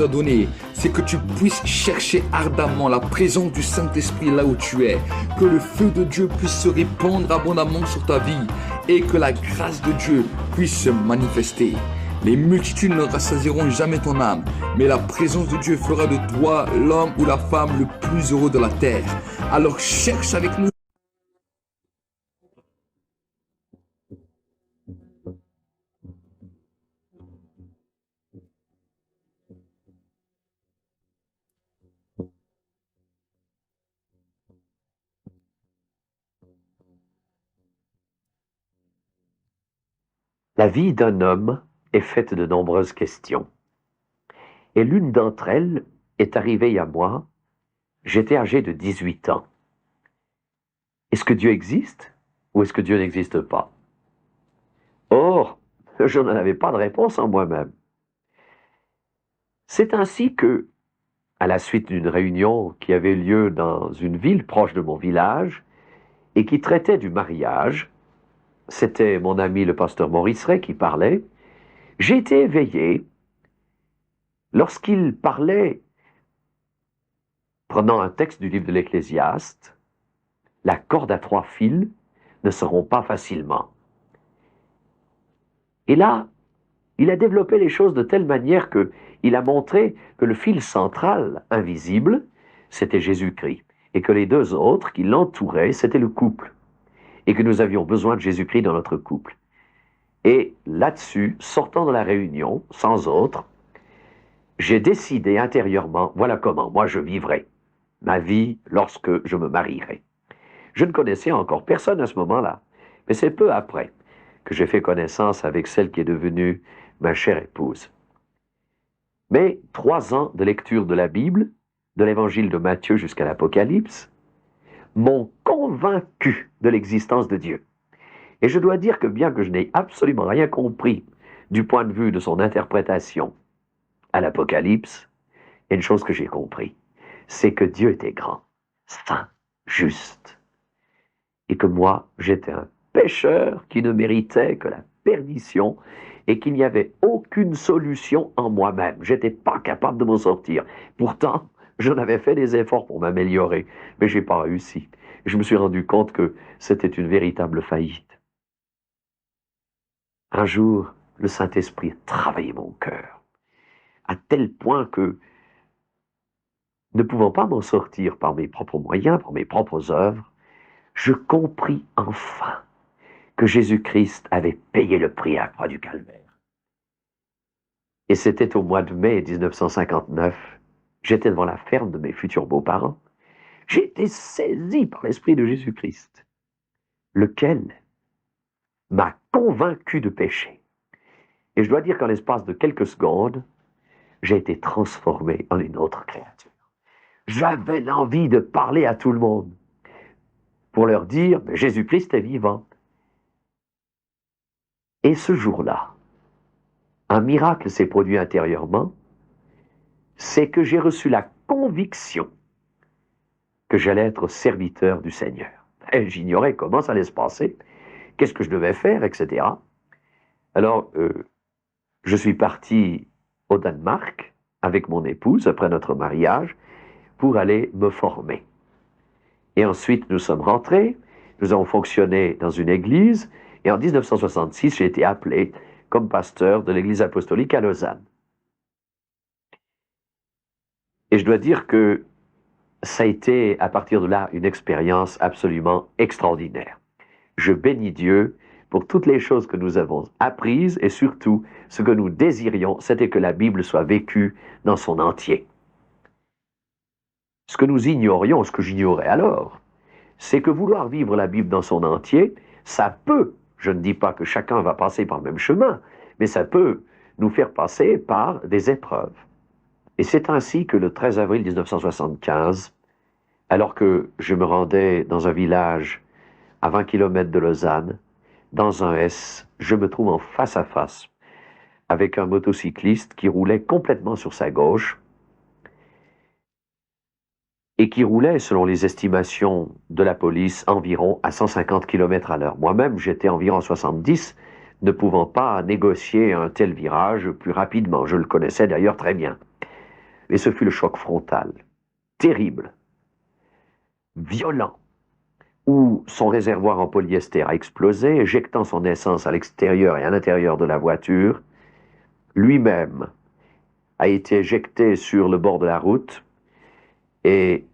nous a donné, c'est que tu puisses chercher ardemment la présence du Saint-Esprit là où tu es, que le feu de Dieu puisse se répandre abondamment sur ta vie et que la grâce de Dieu puisse se manifester. Les multitudes ne rassasieront jamais ton âme, mais la présence de Dieu fera de toi l'homme ou la femme le plus heureux de la terre. Alors cherche avec nous. La vie d'un homme est faite de nombreuses questions. Et l'une d'entre elles est arrivée à moi. J'étais âgé de 18 ans. Est-ce que Dieu existe ou est-ce que Dieu n'existe pas? Or, je n'en avais pas de réponse en moi-même. C'est ainsi que, à la suite d'une réunion qui avait lieu dans une ville proche de mon village et qui traitait du mariage, c'était mon ami le pasteur Maurice Ray qui parlait, j'ai été éveillé lorsqu'il parlait, prenant un texte du livre de l'Ecclésiaste, la corde à 3 fils ne se rompt pas facilement. Et là, il a développé les choses de telle manière qu'il a montré que le fil central, invisible, c'était Jésus-Christ, et que les deux autres qui l'entouraient, c'était le couple, et que nous avions besoin de Jésus-Christ dans notre couple. Et là-dessus, sortant de la réunion, sans autre, j'ai décidé intérieurement, voilà comment moi je vivrai ma vie lorsque je me marierai. Je ne connaissais encore personne à ce moment-là, mais c'est peu après que j'ai fait connaissance avec celle qui est devenue ma chère épouse. Mais 3 ans de lecture de la Bible, de l'évangile de Matthieu jusqu'à l'Apocalypse, m'ont convaincu de l'existence de Dieu. Et je dois dire que bien que je n'ai absolument rien compris du point de vue de son interprétation à l'Apocalypse, il y a une chose que j'ai compris, c'est que Dieu était grand, saint, juste, et que moi, j'étais un pécheur qui ne méritait que la perdition et qu'il n'y avait aucune solution en moi-même. Je n'étais pas capable de m'en sortir. Pourtant, j'en avais fait des efforts pour m'améliorer, mais je n'ai pas réussi. Je me suis rendu compte que c'était une véritable faillite. Un jour, le Saint-Esprit a travaillé mon cœur, à tel point que, ne pouvant pas m'en sortir par mes propres moyens, par mes propres œuvres, je compris enfin que Jésus-Christ avait payé le prix à la croix du Calvaire. Et c'était au mois de mai 1959, j'étais devant la ferme de mes futurs beaux-parents. J'ai été saisi par l'Esprit de Jésus-Christ, lequel m'a convaincu de péché. Et je dois dire qu'en l'espace de quelques secondes, j'ai été transformé en une autre créature. J'avais l'envie de parler à tout le monde pour leur dire que Jésus-Christ est vivant. Et ce jour-là, un miracle s'est produit intérieurement, c'est que j'ai reçu la conviction que j'allais être serviteur du Seigneur. Et j'ignorais comment ça allait se passer, qu'est-ce que je devais faire, etc. Alors, je suis parti au Danemark avec mon épouse après notre mariage pour aller me former. Et ensuite, nous sommes rentrés, nous avons fonctionné dans une église, et en 1966, j'ai été appelé comme pasteur de l'église apostolique à Lausanne. Et je dois dire que ça a été, à partir de là, une expérience absolument extraordinaire. Je bénis Dieu pour toutes les choses que nous avons apprises, et surtout, ce que nous désirions, c'était que la Bible soit vécue dans son entier. Ce que nous ignorions, ce que j'ignorais alors, c'est que vouloir vivre la Bible dans son entier, ça peut, je ne dis pas que chacun va passer par le même chemin, mais ça peut nous faire passer par des épreuves. Et c'est ainsi que le 13 avril 1975, alors que je me rendais dans un village à 20 km de Lausanne, dans un S, je me trouve en face à face avec un motocycliste qui roulait complètement sur sa gauche et qui roulait, selon les estimations de la police, environ à 150 km à l'heure. Moi-même, j'étais environ 70, ne pouvant pas négocier un tel virage plus rapidement. Je le connaissais d'ailleurs très bien. Mais ce fut le choc frontal, terrible, violent, où son réservoir en polyester a explosé, éjectant son essence à l'extérieur et à l'intérieur de la voiture. Lui-même a été éjecté sur le bord de la route et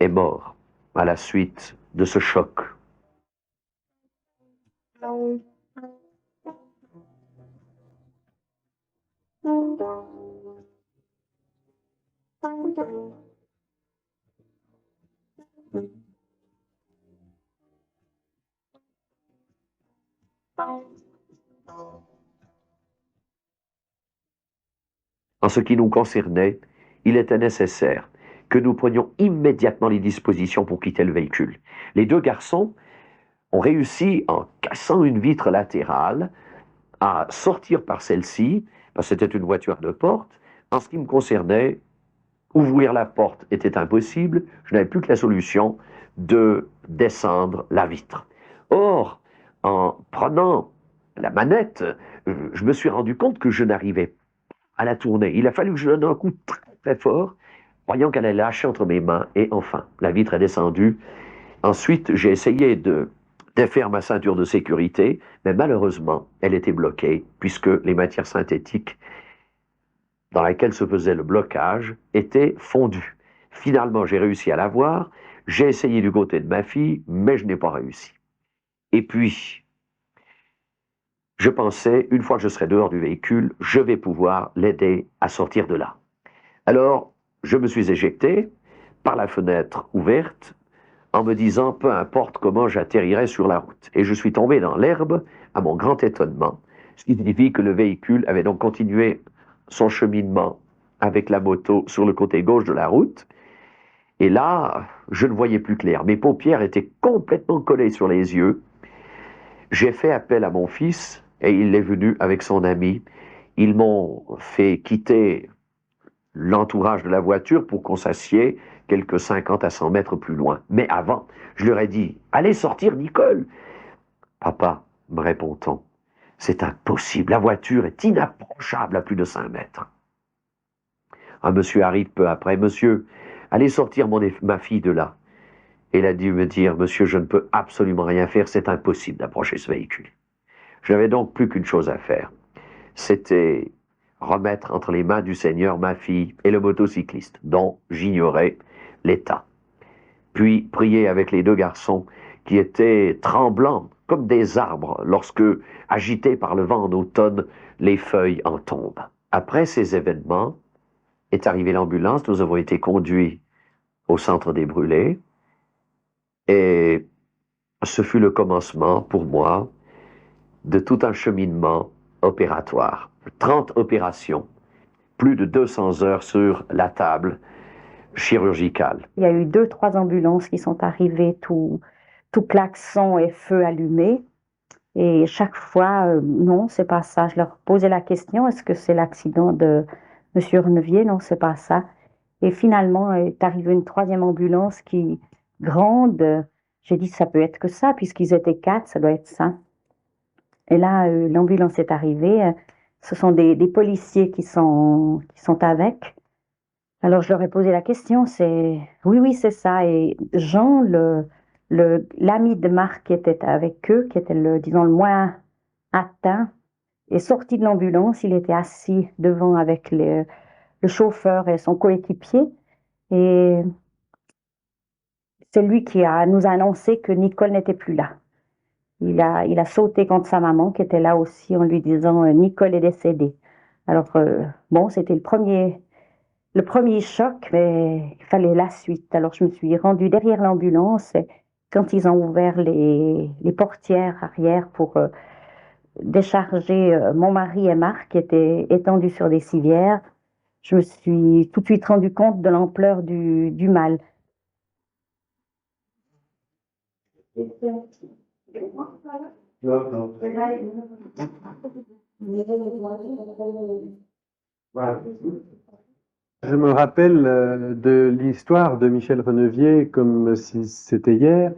est mort à la suite de ce choc. En ce qui nous concernait, il était nécessaire que nous prenions immédiatement les dispositions pour quitter le véhicule. Les deux garçons ont réussi, en cassant une vitre latérale, à sortir par celle-ci, parce que c'était une voiture de porte. En ce qui me concernait, ouvrir la porte était impossible, je n'avais plus que la solution de descendre la vitre. Or, en prenant la manette, je me suis rendu compte que je n'arrivais pas à la tourner. Il a fallu que je donne un coup très très fort, croyant qu'elle allait lâcher entre mes mains, et enfin, la vitre est descendue. Ensuite, j'ai essayé de défaire ma ceinture de sécurité, mais malheureusement, elle était bloquée, puisque les matières synthétiques dans lesquelles se faisait le blocage étaient fondues. Finalement, j'ai réussi à l'avoir, j'ai essayé du côté de ma fille, mais je n'ai pas réussi. Et puis, je pensais, une fois que je serai dehors du véhicule, je vais pouvoir l'aider à sortir de là. Alors, je me suis éjecté par la fenêtre ouverte, en me disant, peu importe comment j'atterrirai sur la route. Et je suis tombé dans l'herbe, à mon grand étonnement, ce qui signifie que le véhicule avait donc continué son cheminement avec la moto sur le côté gauche de la route. Et là, je ne voyais plus clair. Mes paupières étaient complètement collées sur les yeux. J'ai fait appel à mon fils et il est venu avec son ami. Ils m'ont fait quitter l'entourage de la voiture pour qu'on s'assied quelques 50 à 100 mètres plus loin. Mais avant, je leur ai dit, allez sortir Nicole. Papa, me répond-on, c'est impossible, la voiture est inapprochable à plus de 5 mètres. Un monsieur arrive peu après, monsieur, allez sortir ma fille de là. Et il a dû me dire, monsieur, je ne peux absolument rien faire, c'est impossible d'approcher ce véhicule. Je n'avais donc plus qu'une chose à faire. C'était remettre entre les mains du Seigneur ma fille et le motocycliste, dont j'ignorais l'état. Puis prier avec les deux garçons qui étaient tremblants comme des arbres lorsque, agités par le vent en automne, les feuilles en tombent. Après ces événements, est arrivée l'ambulance, nous avons été conduits au centre des brûlés, et ce fut le commencement pour moi de tout un cheminement opératoire. 30 opérations, plus de 200 heures sur la table chirurgicale. Il y a eu 2-3 ambulances qui sont arrivées, tout klaxon et feu allumé. Et chaque fois, non, c'est pas ça. Je leur posais la question, est-ce que c'est l'accident de M. Renevier? Non, c'est pas ça. Et finalement, est arrivée une 3e ambulance qui, grande, j'ai dit, ça peut être que ça, puisqu'ils étaient 4, ça doit être ça. Et là, l'ambulance est arrivée. Ce sont des policiers qui sont avec. Alors, je leur ai posé la question, oui, c'est ça. Et Jean, l'ami de Marc qui était avec eux, qui était disons, le moins atteint, est sorti de l'ambulance. Il était assis devant avec le chauffeur et son coéquipier. Et c'est lui qui nous a annoncé que Nicole n'était plus là. Il a sauté contre sa maman qui était là aussi en lui disant Nicole est décédée. Alors, bon, c'était le premier choc, mais il fallait la suite. Alors, je me suis rendue derrière l'ambulance et quand ils ont ouvert les portières arrière pour décharger mon mari et Marc qui étaient étendus sur des civières, je me suis tout de suite rendu compte de l'ampleur du mal. Je me rappelle de l'histoire de Michel Renevier comme si c'était hier.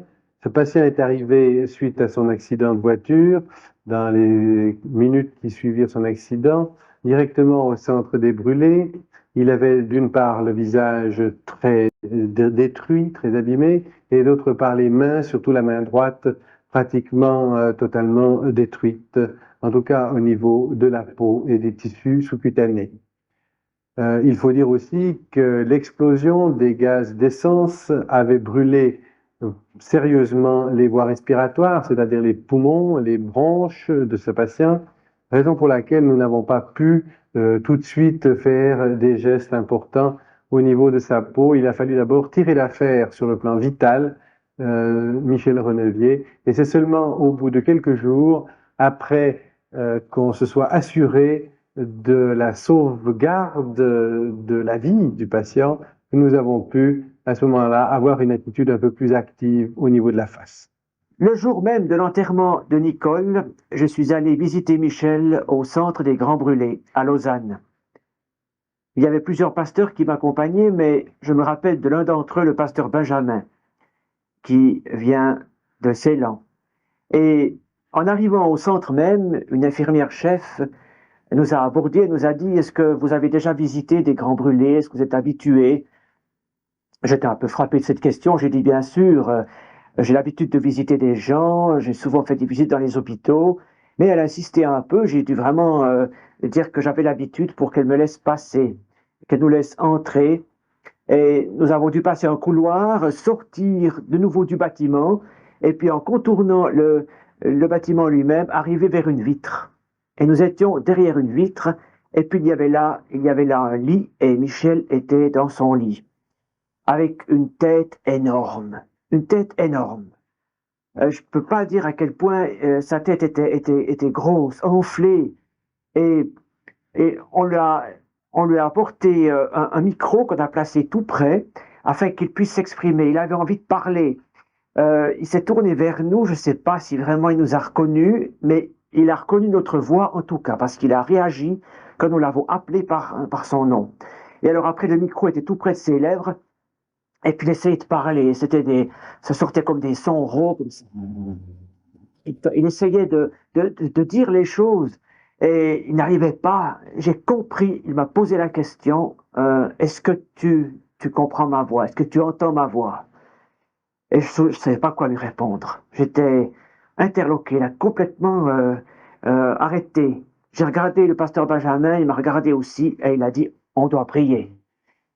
Ce patient est arrivé suite à son accident de voiture, dans les minutes qui suivirent son accident, directement au centre des brûlés. Il avait d'une part le visage très détruit, très abîmé, et d'autre part les mains, surtout la main droite, pratiquement totalement détruite, en tout cas au niveau de la peau et des tissus sous-cutanés. Il faut dire aussi que l'explosion des gaz d'essence avait brûlé sérieusement les voies respiratoires, c'est-à-dire les poumons, les bronches de ce patient, raison pour laquelle nous n'avons pas pu tout de suite faire des gestes importants au niveau de sa peau. Il a fallu d'abord tirer l'affaire sur le plan vital, Michel Renevier, et c'est seulement au bout de quelques jours, après qu'on se soit assuré de la sauvegarde de la vie du patient, que nous avons pu, à ce moment-là, avoir une attitude un peu plus active au niveau de la face. Le jour même de l'enterrement de Nicole, je suis allé visiter Michel au centre des Grands Brûlés, à Lausanne. Il y avait plusieurs pasteurs qui m'accompagnaient, mais je me rappelle de l'un d'entre eux, le pasteur Benjamin, qui vient de Ceylan. Et en arrivant au centre même, une infirmière chef nous a abordés et nous a dit « Est-ce que vous avez déjà visité des Grands Brûlés? Est-ce que vous êtes habitué ?» J'étais un peu frappé de cette question. J'ai dit « Bien sûr, j'ai l'habitude de visiter des gens, j'ai souvent fait des visites dans les hôpitaux. » Mais elle insistait un peu. J'ai dû vraiment dire que j'avais l'habitude pour qu'elle me laisse passer, qu'elle nous laisse entrer. Et nous avons dû passer un couloir, sortir de nouveau du bâtiment, et puis en contournant le bâtiment lui-même, arriver vers une vitre. Et nous étions derrière une vitre, et puis il y avait là un lit, et Michel était dans son lit, avec une tête énorme. Une tête énorme. Je ne peux pas dire à quel point sa tête était grosse, enflée, et on lui a apporté un micro qu'on a placé tout près, afin qu'il puisse s'exprimer. Il avait envie de parler. Il s'est tourné vers nous, je ne sais pas si vraiment il nous a reconnus, mais il a reconnu notre voix en tout cas, parce qu'il a réagi quand nous l'avons appelé par son nom. Et alors après, le micro était tout près de ses lèvres, et puis il essayait de parler. Ça sortait comme des sons rauques, comme ça. Il essayait de dire les choses, et il n'arrivait pas. J'ai compris, il m'a posé la question, est-ce que tu comprends ma voix? Est-ce que tu entends ma voix? Et je ne savais pas quoi lui répondre. J'étais interloqué, là, complètement arrêté. J'ai regardé le pasteur Benjamin, il m'a regardé aussi, et il a dit, on doit prier.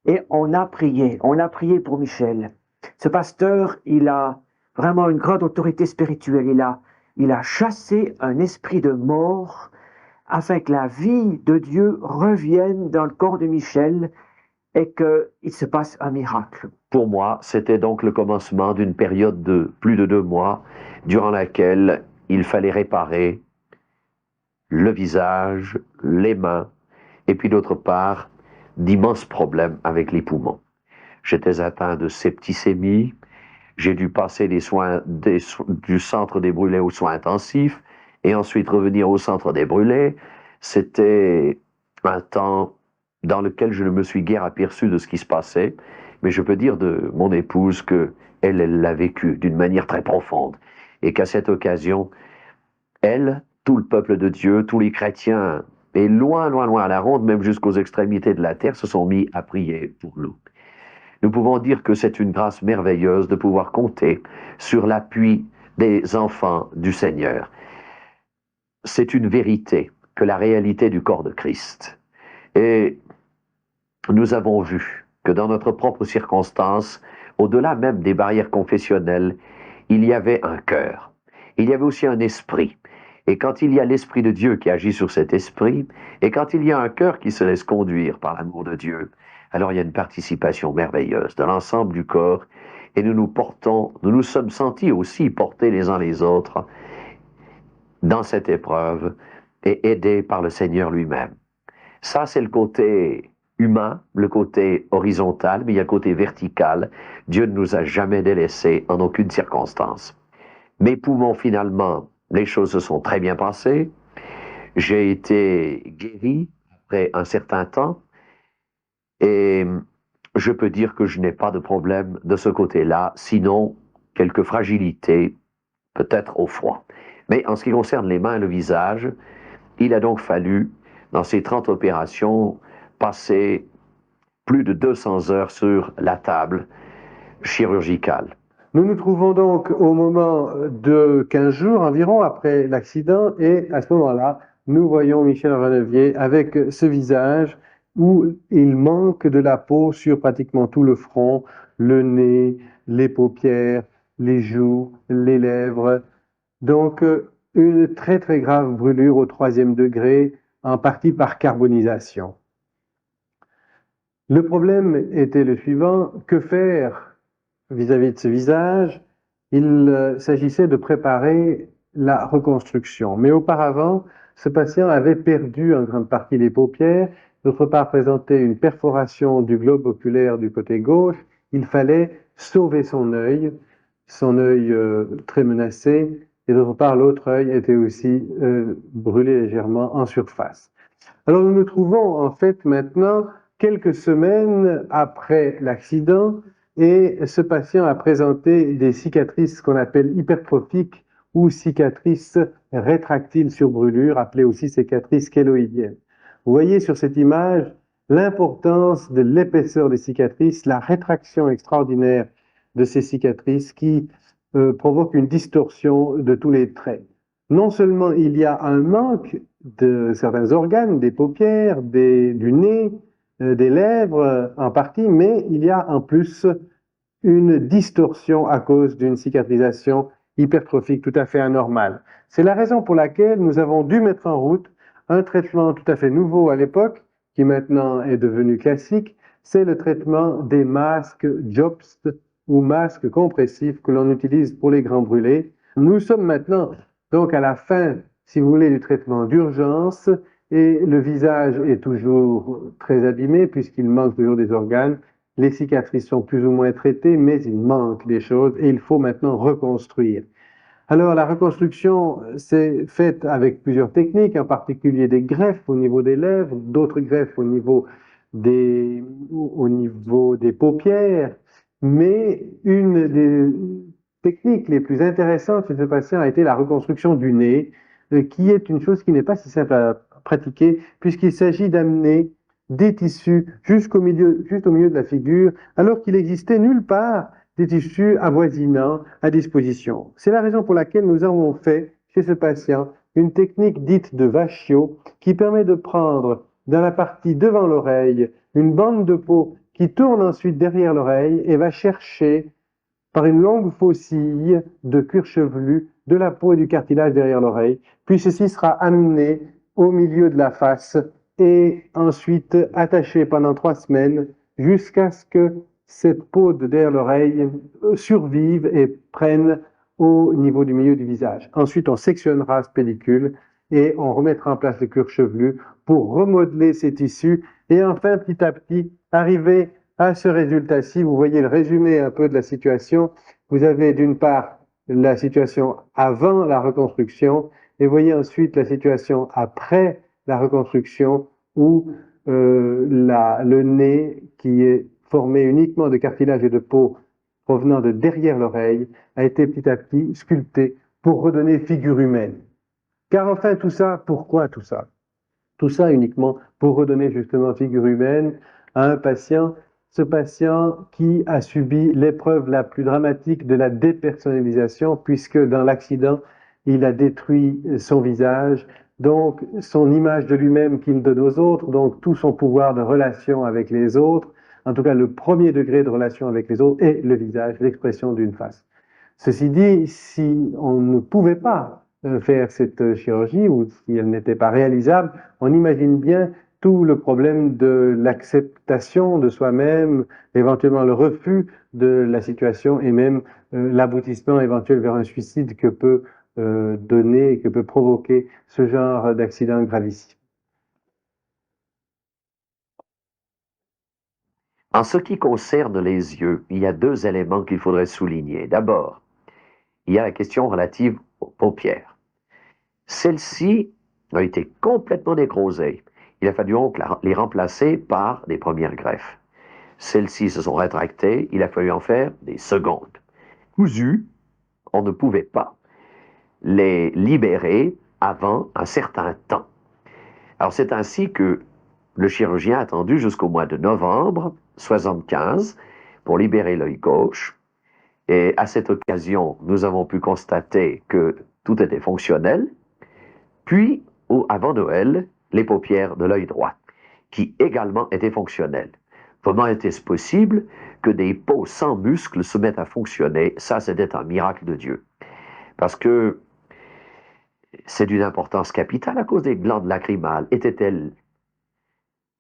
Et on a prié pour Michel. Ce pasteur, il a vraiment une grande autorité spirituelle. Il a chassé un esprit de mort afin que la vie de Dieu revienne dans le corps de Michel et qu'il se passe un miracle. Pour moi, c'était donc le commencement d'une période de plus de 2 mois, durant laquelle il fallait réparer le visage, les mains, et puis d'autre part, d'immenses problèmes avec les poumons. J'étais atteint de septicémie, j'ai dû passer des soins du centre des brûlés aux soins intensifs, et ensuite revenir au centre des brûlés. C'était un temps dans lequel je ne me suis guère aperçu de ce qui se passait, mais je peux dire de mon épouse que elle l'a vécu d'une manière très profonde, et qu'à cette occasion, elle, tout le peuple de Dieu, tous les chrétiens, et loin, loin, loin à la ronde, même jusqu'aux extrémités de la terre, se sont mis à prier pour nous. Nous pouvons dire que c'est une grâce merveilleuse de pouvoir compter sur l'appui des enfants du Seigneur. C'est une vérité que la réalité du corps de Christ. Et nous avons vu que dans notre propre circonstance, au-delà même des barrières confessionnelles, il y avait un cœur. Il y avait aussi un esprit. Et quand il y a l'Esprit de Dieu qui agit sur cet esprit, et quand il y a un cœur qui se laisse conduire par l'amour de Dieu, alors il y a une participation merveilleuse de l'ensemble du corps, et nous nous sommes sentis aussi portés les uns les autres dans cette épreuve, et aidés par le Seigneur lui-même. Ça, c'est le côté humain, le côté horizontal, mais il y a le côté vertical. Dieu ne nous a jamais délaissés en aucune circonstance. Mes poumons, finalement, les choses se sont très bien passées. J'ai été guéri après un certain temps et je peux dire que je n'ai pas de problème de ce côté-là, sinon quelques fragilités, peut-être au froid. Mais en ce qui concerne les mains et le visage, il a donc fallu, dans ces 30 opérations, passer plus de 200 heures sur la table chirurgicale. Nous nous trouvons donc au moment de 15 jours environ après l'accident et à ce moment-là, nous voyons Michel Renevier avec ce visage où il manque de la peau sur pratiquement tout le front, le nez, les paupières, les joues, les lèvres. Donc une très très grave brûlure au 3e degré, en partie par carbonisation. Le problème était le suivant, que faire vis-à-vis de ce visage? Il s'agissait de préparer la reconstruction. Mais auparavant, ce patient avait perdu en grande partie les paupières, d'autre part présentait une perforation du globe oculaire du côté gauche. Il fallait sauver son œil très menacé, et d'autre part l'autre œil était aussi brûlé légèrement en surface. Alors nous nous trouvons en fait maintenant quelques semaines après l'accident et ce patient a présenté des cicatrices qu'on appelle hypertrophiques ou cicatrices rétractiles sur brûlure, appelées aussi cicatrices kéloïdiennes. Vous voyez sur cette image l'importance de l'épaisseur des cicatrices, la rétraction extraordinaire de ces cicatrices qui provoque une distorsion de tous les traits. Non seulement il y a un manque de certains organes, des paupières, du nez, des lèvres en partie, mais il y a en plus une distorsion à cause d'une cicatrisation hypertrophique tout à fait anormale. C'est la raison pour laquelle nous avons dû mettre en route un traitement tout à fait nouveau à l'époque, qui maintenant est devenu classique, c'est le traitement des masques JOPST ou masques compressifs que l'on utilise pour les grands brûlés. Nous sommes maintenant donc à la fin, si vous voulez, du traitement d'urgence et le visage est toujours très abîmé puisqu'il manque toujours des organes. Les cicatrices sont plus ou moins traitées, mais il manque des choses et il faut maintenant reconstruire. Alors la reconstruction s'est faite avec plusieurs techniques, en particulier des greffes au niveau des lèvres, d'autres greffes au niveau des paupières, mais une des techniques les plus intéressantes chez ce patient a été la reconstruction du nez, qui est une chose qui n'est pas si simple à pratiquer, puisqu'il s'agit d'amener des tissus juste au milieu de la figure, alors qu'il existait nulle part des tissus avoisinants à disposition. C'est la raison pour laquelle nous avons fait chez ce patient une technique dite de Vachio qui permet de prendre dans la partie devant l'oreille une bande de peau qui tourne ensuite derrière l'oreille et va chercher par une longue faucille de cuir chevelu de la peau et du cartilage derrière l'oreille, puis ceci sera amené au milieu de la face et ensuite attaché pendant 3 semaines jusqu'à ce que cette peau de derrière l'oreille survive et prenne au niveau du milieu du visage. Ensuite, on sectionnera ce pellicule et on remettra en place le cuir chevelu pour remodeler ces tissus et enfin, petit à petit, arriver à ce résultat-ci. Vous voyez le résumé un peu de la situation. Vous avez d'une part la situation avant la reconstruction et vous voyez ensuite la situation après la reconstruction où le nez qui est formé uniquement de cartilage et de peau provenant de derrière l'oreille a été petit à petit sculpté pour redonner figure humaine. Car enfin tout ça, pourquoi tout ça? Tout ça uniquement pour redonner justement figure humaine à un patient, ce patient qui a subi l'épreuve la plus dramatique de la dépersonnalisation puisque dans l'accident, il a détruit son visage, donc son image de lui-même qu'il donne aux autres, donc tout son pouvoir de relation avec les autres, en tout cas le premier degré de relation avec les autres est le visage, l'expression d'une face. Ceci dit, si on ne pouvait pas faire cette chirurgie ou si elle n'était pas réalisable, on imagine bien tout le problème de l'acceptation de soi-même, éventuellement le refus de la situation et même l'aboutissement éventuel vers un suicide que peut donner, que peut provoquer ce genre d'accident gravissime. En ce qui concerne les yeux, il y a 2 éléments qu'il faudrait souligner. D'abord, il y a la question relative aux paupières. Celles-ci ont été complètement nécrosées. Il a fallu donc les remplacer par des premières greffes. Celles-ci se sont rétractées, il a fallu en faire des secondes. Cousues, on ne pouvait pas les libérer avant un certain temps. Alors c'est ainsi que le chirurgien a attendu jusqu'au mois de novembre 75 pour libérer l'œil gauche. Et à cette occasion, nous avons pu constater que tout était fonctionnel. Puis, avant Noël, les paupières de l'œil droit, qui également étaient fonctionnelles. Comment était-ce possible que des peaux sans muscles se mettent à fonctionner? Ça, c'était un miracle de Dieu. Parce que c'est d'une importance capitale à cause des glandes lacrymales. Étaient-elles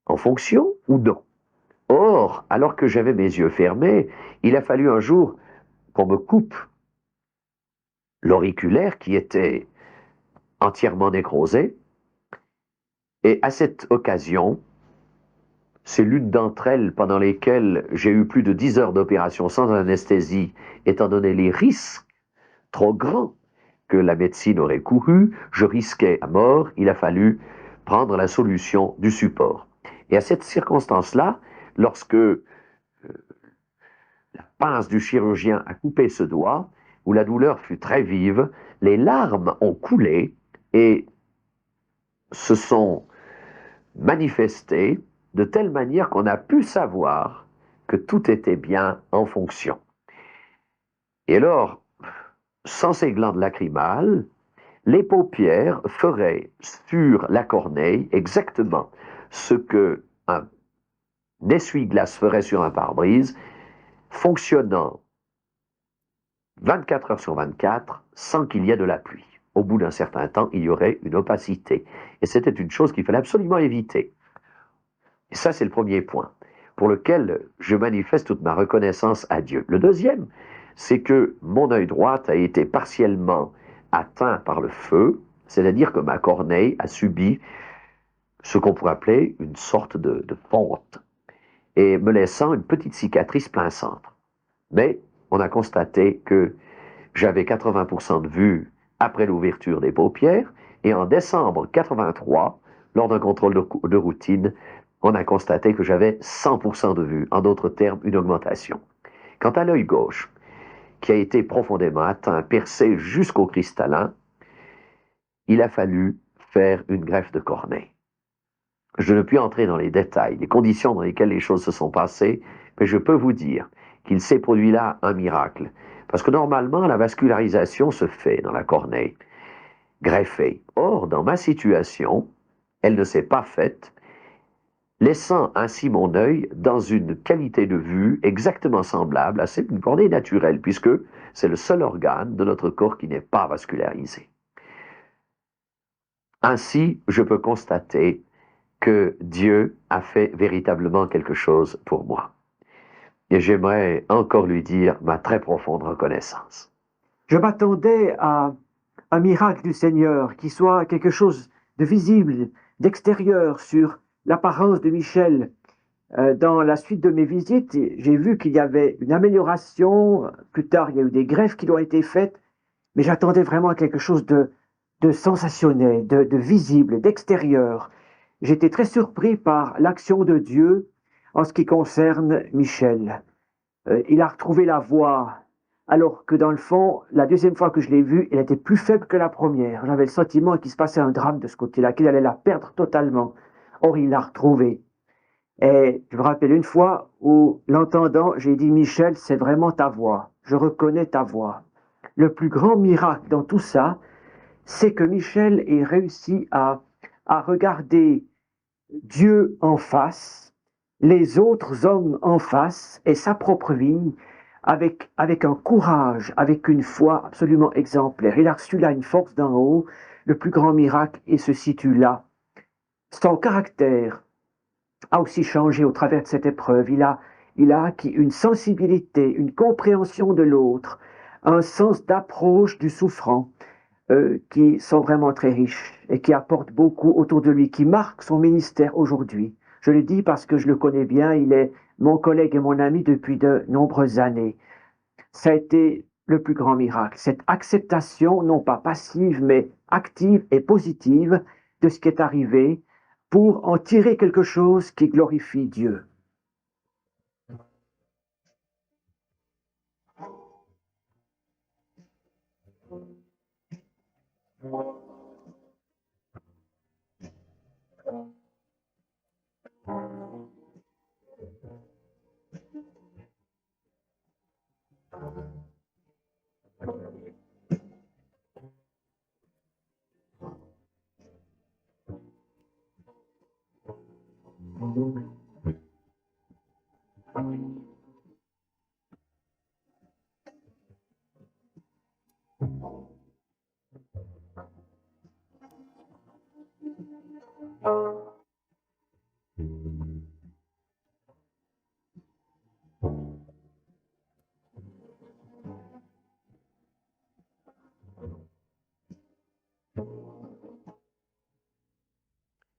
en fonction ou non? Or, alors que j'avais mes yeux fermés, il a fallu un jour qu'on me coupe l'auriculaire qui était entièrement nécrosé. Et à cette occasion, c'est l'une d'entre elles pendant lesquelles j'ai eu plus de 10 heures d'opération sans anesthésie, étant donné les risques trop grands que la médecine aurait couru, je risquais à mort, il a fallu prendre la solution du support. Et à cette circonstance-là, lorsque la pince du chirurgien a coupé ce doigt, où la douleur fut très vive, les larmes ont coulé et se sont manifestées de telle manière qu'on a pu savoir que tout était bien en fonction. Et alors, sans ces glandes lacrymales, les paupières feraient sur la corneille exactement ce que un essuie-glace ferait sur un pare-brise, fonctionnant 24 heures sur 24 sans qu'il y ait de la pluie. Au bout d'un certain temps, il y aurait une opacité. Et c'était une chose qu'il fallait absolument éviter. Et ça, c'est le premier point, pour lequel je manifeste toute ma reconnaissance à Dieu. Le deuxième, c'est que mon œil droit a été partiellement atteint par le feu, c'est-à-dire que ma corneille a subi ce qu'on pourrait appeler une sorte de fonte, et me laissant une petite cicatrice plein centre. Mais on a constaté que j'avais 80% de vue après l'ouverture des paupières, et en décembre 83, lors d'un contrôle de routine, on a constaté que j'avais 100% de vue, en d'autres termes, une augmentation. Quant à l'œil gauche, qui a été profondément atteint, percé jusqu'au cristallin, il a fallu faire une greffe de cornée. Je ne puis entrer dans les détails, les conditions dans lesquelles les choses se sont passées, mais je peux vous dire qu'il s'est produit là un miracle. Parce que normalement, la vascularisation se fait dans la cornée, greffée. Or, dans ma situation, elle ne s'est pas faite, laissant ainsi mon œil dans une qualité de vue exactement semblable à celle d'une cornée naturelle, puisque c'est le seul organe de notre corps qui n'est pas vascularisé. Ainsi, je peux constater que Dieu a fait véritablement quelque chose pour moi. Et j'aimerais encore lui dire ma très profonde reconnaissance. Je m'attendais à un miracle du Seigneur qui soit quelque chose de visible, d'extérieur sur l'apparence de Michel. Dans la suite de mes visites, j'ai vu qu'il y avait une amélioration. Plus tard, il y a eu des greffes qui ont été faites, mais j'attendais vraiment quelque chose de sensationnel, de visible, d'extérieur. J'étais très surpris par l'action de Dieu en ce qui concerne Michel. Il a retrouvé la voix, alors que dans le fond, la deuxième fois que je l'ai vu, elle était plus faible que la première. J'avais le sentiment qu'il se passait un drame de ce côté-là, qu'il allait la perdre totalement. Or, il l'a retrouvée. Et je me rappelle une fois où, l'entendant, j'ai dit, Michel, c'est vraiment ta voix. Je reconnais ta voix. Le plus grand miracle dans tout ça, c'est que Michel ait réussi à regarder Dieu en face, les autres hommes en face et sa propre vie avec un courage, avec une foi absolument exemplaire. Il a reçu là une force d'en haut. Le plus grand miracle, il se situe là. Son caractère a aussi changé au travers de cette épreuve. Il a acquis une sensibilité, une compréhension de l'autre, un sens d'approche du souffrant qui sont vraiment très riches et qui apportent beaucoup autour de lui, qui marquent son ministère aujourd'hui. Je le dis parce que je le connais bien, il est mon collègue et mon ami depuis de nombreuses années. Ça a été le plus grand miracle, cette acceptation, non pas passive, mais active et positive de ce qui est arrivé pour en tirer quelque chose qui glorifie Dieu.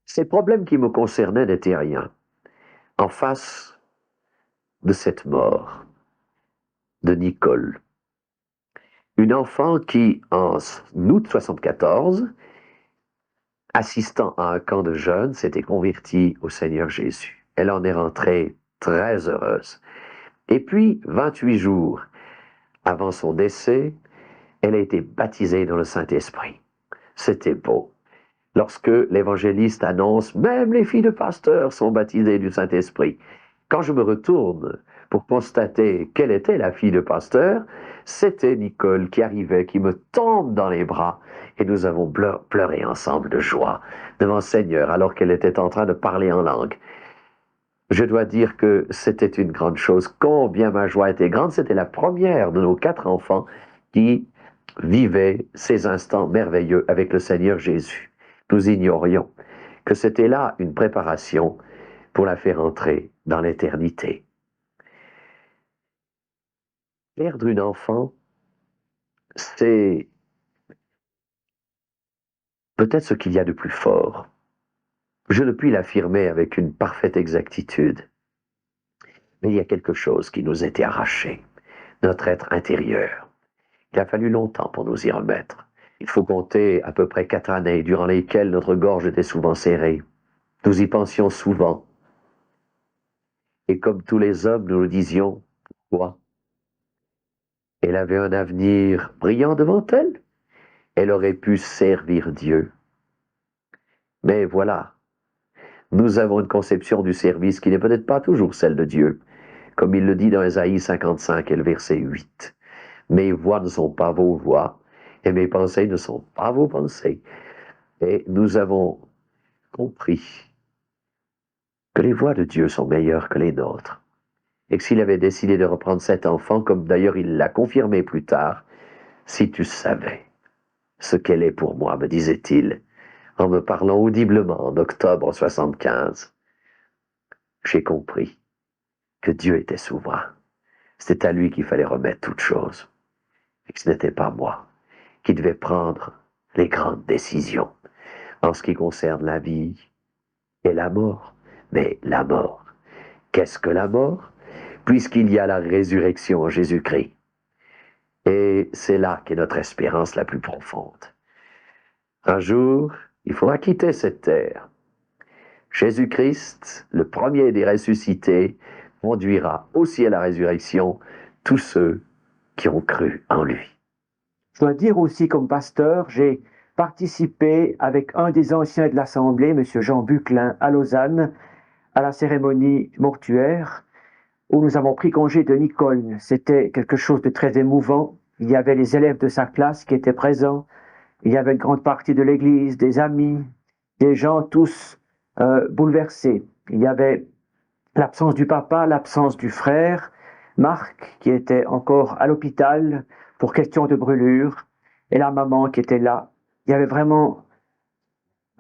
Ces problèmes qui me concernaient n'étaient rien en face de cette mort de Nicole, une enfant qui, en août 74, assistant à un camp de jeunes, s'était convertie au Seigneur Jésus. Elle en est rentrée très heureuse. Et puis, 28 jours avant son décès, elle a été baptisée dans le Saint-Esprit. C'était beau. Lorsque l'évangéliste annonce, même les filles de pasteurs sont baptisées du Saint-Esprit. Quand je me retourne pour constater quelle était la fille de pasteur, c'était Nicole qui arrivait, qui me tombe dans les bras, et nous avons pleuré ensemble de joie devant le Seigneur alors qu'elle était en train de parler en langue. Je dois dire que c'était une grande chose. Combien ma joie était grande. C'était la première de nos 4 enfants qui vivait ces instants merveilleux avec le Seigneur Jésus. Nous ignorions que c'était là une préparation pour la faire entrer dans l'éternité. Perdre une enfant, c'est peut-être ce qu'il y a de plus fort. Je ne puis l'affirmer avec une parfaite exactitude. Mais il y a quelque chose qui nous était arraché, notre être intérieur. Il a fallu longtemps pour nous y remettre. Il faut compter à peu près 4 années durant lesquelles notre gorge était souvent serrée. Nous y pensions souvent. Et comme tous les hommes, nous nous disions, pourquoi? Elle avait un avenir brillant devant elle. Elle aurait pu servir Dieu. Mais voilà, nous avons une conception du service qui n'est peut-être pas toujours celle de Dieu, comme il le dit dans Ésaïe 55 et le verset 8. Mes voies ne sont pas vos voies, et mes pensées ne sont pas vos pensées. Et nous avons compris que les voies de Dieu sont meilleures que les nôtres. Et que s'il avait décidé de reprendre cet enfant, comme d'ailleurs il l'a confirmé plus tard, si tu savais ce qu'elle est pour moi, me disait-il, en me parlant audiblement en octobre 75, j'ai compris que Dieu était souverain. C'était à lui qu'il fallait remettre toutes choses. Et que ce n'était pas moi qui devais prendre les grandes décisions en ce qui concerne la vie et la mort. Mais la mort, qu'est-ce que la mort? Puisqu'il y a la résurrection en Jésus-Christ. Et c'est là qu'est notre espérance la plus profonde. Un jour, il faudra quitter cette terre. Jésus-Christ, le premier des ressuscités, conduira aussi à la résurrection tous ceux qui ont cru en lui. Je dois dire aussi, comme pasteur, j'ai participé avec un des anciens de l'Assemblée, M. Jean Buclin, à Lausanne, à la cérémonie mortuaire, où nous avons pris congé de Nicole. C'était quelque chose de très émouvant. Il y avait les élèves de sa classe qui étaient présents. Il y avait une grande partie de l'église, des amis, des gens tous bouleversés. Il y avait l'absence du papa, l'absence du frère, Marc, qui était encore à l'hôpital pour question de brûlure, et la maman qui était là. Il y avait vraiment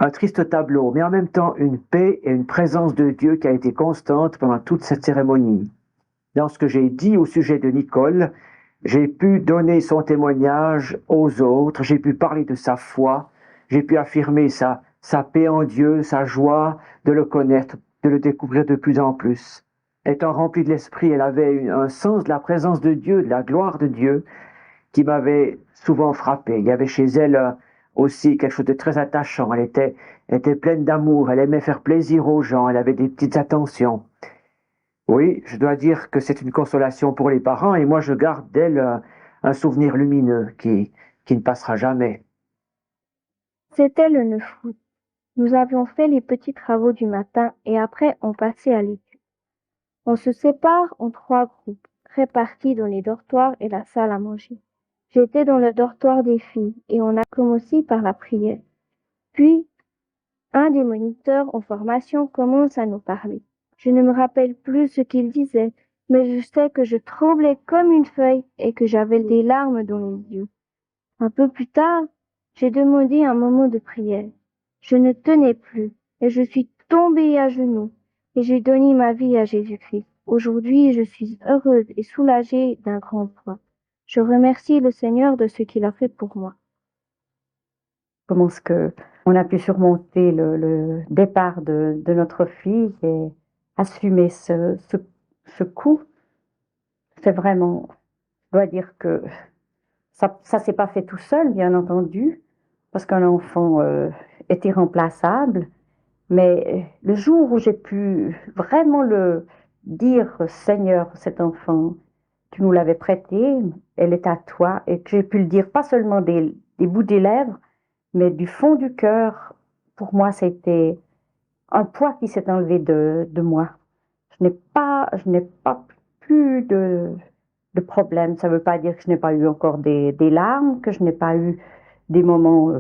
un triste tableau, mais en même temps une paix et une présence de Dieu qui a été constante pendant toute cette cérémonie. Dans ce que j'ai dit au sujet de Nicole, j'ai pu donner son témoignage aux autres, j'ai pu parler de sa foi, j'ai pu affirmer sa paix en Dieu, sa joie de le connaître, de le découvrir de plus en plus. Étant remplie de l'esprit, elle avait un sens de la présence de Dieu, de la gloire de Dieu, qui m'avait souvent frappé. Il y avait chez elle aussi quelque chose de très attachant. Elle était pleine d'amour, elle aimait faire plaisir aux gens, elle avait des petites attentions. Oui, je dois dire que c'est une consolation pour les parents, et moi je garde d'elle un souvenir lumineux qui ne passera jamais. C'était le 9 août. Nous avions fait les petits travaux du matin et après on passait à l'étude. On se sépare en 3 groupes, répartis dans les dortoirs et la salle à manger. J'étais dans le dortoir des filles et on a commencé par la prière. Puis, un des moniteurs en formation commence à nous parler. Je ne me rappelle plus ce qu'il disait, mais je sais que je tremblais comme une feuille et que j'avais des larmes dans les yeux. Un peu plus tard, j'ai demandé un moment de prière. Je ne tenais plus et je suis tombée à genoux et j'ai donné ma vie à Jésus-Christ. Aujourd'hui, je suis heureuse et soulagée d'un grand point. Je remercie le Seigneur de ce qu'il a fait pour moi. Comment est-ce que on a pu surmonter le départ de notre fille et assumer ce coup? C'est vraiment, je dois dire que ça s'est pas fait tout seul, bien entendu, parce qu'un enfant est irremplaçable. Mais le jour où j'ai pu vraiment le dire, Seigneur, cet enfant, tu nous l'avais prêté, elle est à toi, et que j'ai pu le dire pas seulement des bouts des lèvres, mais du fond du cœur, pour moi, c'était un poids qui s'est enlevé de moi. Je n'ai pas plus de problème. Ça ne veut pas dire que je n'ai pas eu encore des larmes, que je n'ai pas eu des moments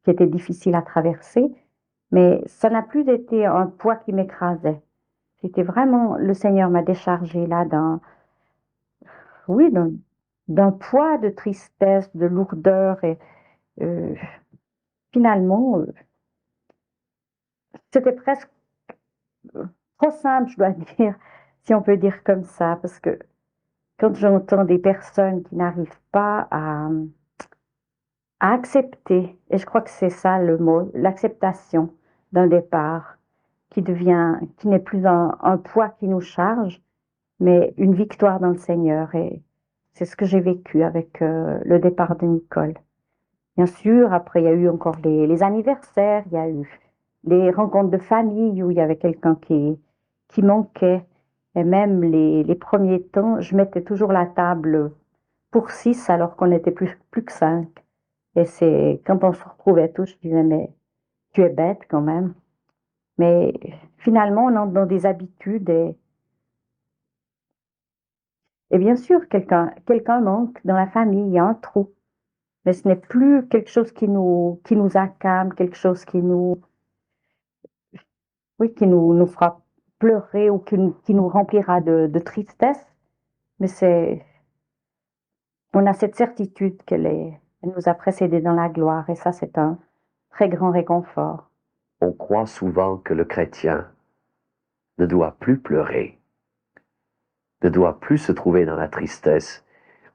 qui étaient difficiles à traverser, mais ça n'a plus été un poids qui m'écrasait. C'était vraiment, le Seigneur m'a déchargé là oui, d'un poids de tristesse, de lourdeur et euh, finalement, c'était presque trop simple, je dois dire, si on peut dire comme ça, parce que quand j'entends des personnes qui n'arrivent pas à accepter, et je crois que c'est ça le mot, l'acceptation d'un départ qui n'est plus un poids qui nous charge, mais une victoire dans le Seigneur. Et c'est ce que j'ai vécu avec le départ de Nicole. Bien sûr, après, il y a eu encore les anniversaires, il y a eu les rencontres de famille où il y avait quelqu'un qui manquait. Et même les premiers temps, je mettais toujours la table pour 6 alors qu'on n'était plus que 5. Et c'est quand on se retrouvait tous, je disais, mais tu es bête quand même. Mais finalement, on entre dans des habitudes et bien sûr, quelqu'un manque dans la famille, il y a un trou. Mais ce n'est plus quelque chose qui nous accable, quelque chose oui, nous fera pleurer ou qui nous remplira de tristesse. Mais on a cette certitude elle nous a précédés dans la gloire et ça, c'est un très grand réconfort. On croit souvent que le chrétien ne doit plus pleurer, ne doit plus se trouver dans la tristesse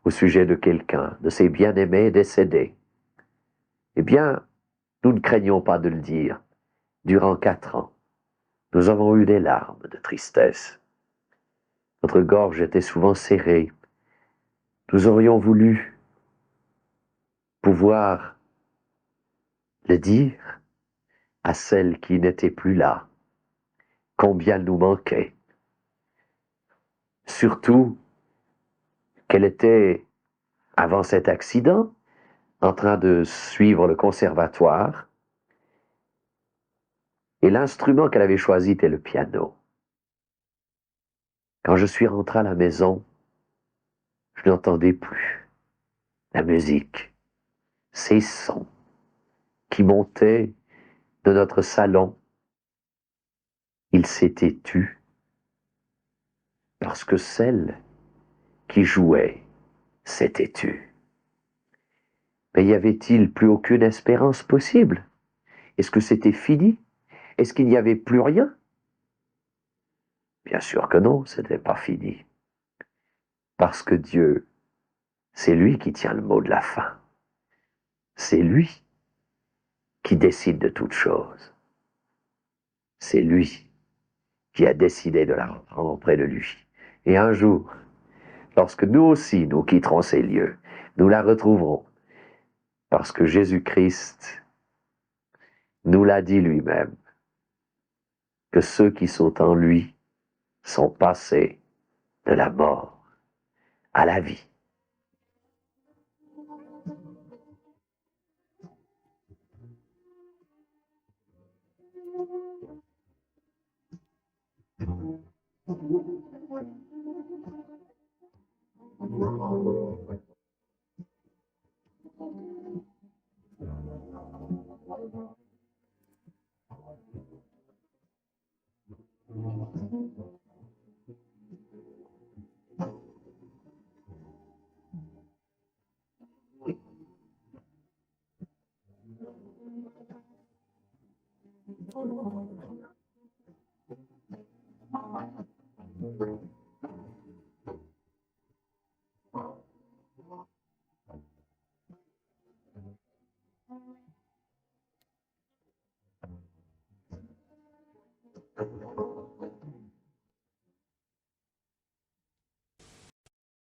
au sujet de quelqu'un, de ses bien-aimés décédés. Eh bien, nous ne craignons pas de le dire. Durant 4 ans, nous avons eu des larmes de tristesse. Notre gorge était souvent serrée. Nous aurions voulu pouvoir le dire à celle qui n'était plus là, combien elle nous manquait. Surtout qu'elle était, avant cet accident, en train de suivre le conservatoire, et l'instrument qu'elle avait choisi était le piano. Quand je suis rentré à la maison, je n'entendais plus la musique, ces sons qui montaient de notre salon. Il s'était tu parce que celle qui jouait s'était tue. Mais y avait-il plus aucune espérance possible? Est-ce que c'était fini? Est-ce qu'il n'y avait plus rien? Bien sûr que non, ce n'était pas fini. Parce que Dieu, c'est lui qui tient le mot de la fin. C'est lui qui décide de toutes choses. C'est lui qui a décidé de la reprendre auprès de lui. Et un jour, lorsque nous aussi nous quitterons ces lieux, nous la retrouverons. Parce que Jésus-Christ nous l'a dit lui-même, que ceux qui sont en lui sont passés de la mort à la vie.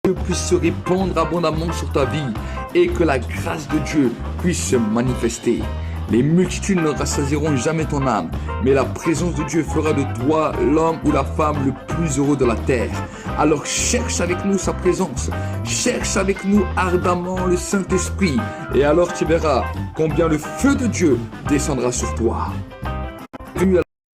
Dieu puisse se répandre abondamment sur ta vie et que la grâce de Dieu puisse se manifester. Les multitudes ne rassasieront jamais ton âme, mais la présence de Dieu fera de toi l'homme ou la femme le plus heureux de la terre. Alors cherche avec nous sa présence, cherche avec nous ardemment le Saint-Esprit, et alors tu verras combien le feu de Dieu descendra sur toi.